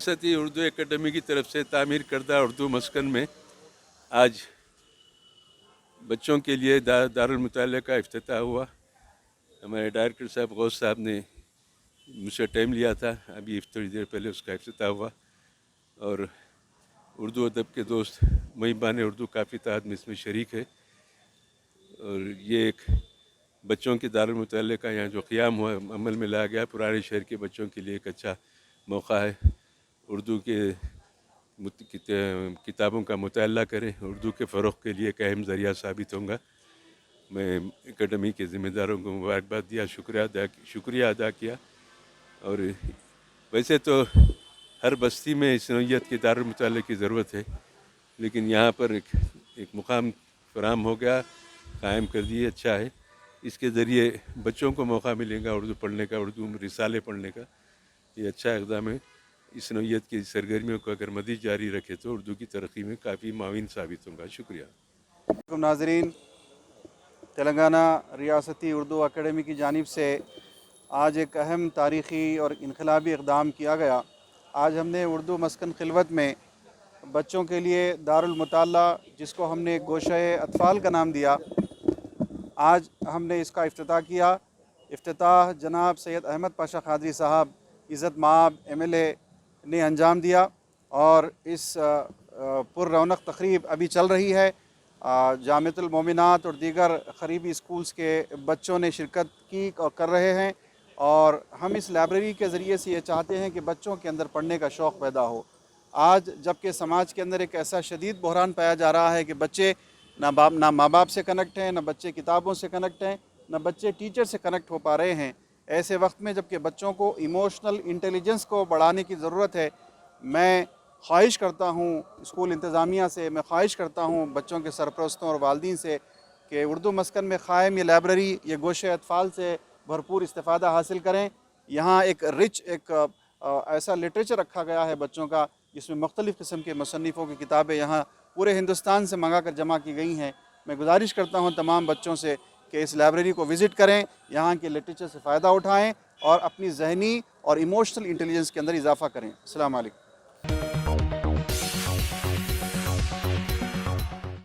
ریاستی اردو اکیڈمی کی طرف سے تعمیر کردہ اردو مسکن میں آج بچوں کے لیے دارالمطالعہ کا افتتاح ہوا. ہمارے ڈائریکٹر صاحب غوث صاحب نے مجھ سے ٹائم لیا تھا، ابھی تھوڑی دیر پہلے اس کا افتتاح ہوا. اور اردو ادب کے دوست محبان اردو کافی تعداد میں اس میں شریک ہے. اور یہ ایک بچوں کے دارالمطالعہ کا یہاں جو قیام ہوا عمل میں لایا گیا، پرانے شہر کے بچوں کے لیے ایک اچھا موقع ہے. اردو کے کتابوں کا مطالعہ کریں، اردو کے فروغ کے لیے ایک اہم ذریعہ ثابت ہوں گا. میں اکیڈمی کے ذمہ داروں کو مبارکباد دیا، شکریہ ادا کیا. اور ویسے تو ہر بستی میں اس نوعیت کے دارالمطالعہ کی ضرورت ہے، لیکن یہاں پر ایک مقام فراہم ہو گیا، قائم کر دیے، اچھا ہے. اس کے ذریعے بچوں کو موقع ملے گا اردو پڑھنے کا، اردو رسالے پڑھنے کا. یہ اچھا اقدام ہے. اس نوعیت کی سرگرمیوں کو اگر مزید جاری رکھے تو اردو کی ترقی میں کافی معاون ثابت ہوگا. شکریہ. ناظرین، تلنگانہ ریاستی اردو اکیڈمی کی جانب سے آج ایک اہم تاریخی اور انقلابی اقدام کیا گیا. آج ہم نے اردو مسکن خلوت میں بچوں کے لیے دارالمطالعہ، جس کو ہم نے گوشہ اطفال کا نام دیا، آج ہم نے اس کا افتتاح کیا. افتتاح جناب سید احمد پاشا قادری صاحب عزت مآب MLA نے انجام دیا، اور اس پر رونق تقریب ابھی چل رہی ہے. جامعۃ المومنات اور دیگر قریبی اسکولز کے بچوں نے شرکت کی اور کر رہے ہیں. اور ہم اس لائبریری کے ذریعے سے یہ چاہتے ہیں کہ بچوں کے اندر پڑھنے کا شوق پیدا ہو. آج جبکہ سماج کے اندر ایک ایسا شدید بحران پایا جا رہا ہے کہ بچے نہ ماں باپ سے کنیکٹ ہیں، نہ بچے کتابوں سے کنیکٹ ہیں، نہ بچے ٹیچر سے کنیکٹ ہو پا رہے ہیں. ایسے وقت میں جبکہ بچوں کو ایموشنل انٹیلیجنس کو بڑھانے کی ضرورت ہے، میں خواہش کرتا ہوں اسکول انتظامیہ سے، میں خواہش کرتا ہوں بچوں کے سرپرستوں اور والدین سے کہ اردو مسکن میں قائم یہ لائبریری، یہ گوشہ اطفال سے بھرپور استفادہ حاصل کریں. یہاں ایک ایسا لٹریچر رکھا گیا ہے بچوں کا، جس میں مختلف قسم کے مصنفوں کی کتابیں یہاں پورے ہندوستان سے منگا کر جمع کی گئی ہیں. میں گزارش کرتا ہوں تمام بچوں سے کہ اس لائبریری کو وزٹ کریں، یہاں کے لٹریچر سے فائدہ اٹھائیں اور اپنی ذہنی اور ایموشنل انٹیلیجنس کے اندر اضافہ کریں. السلام علیکم.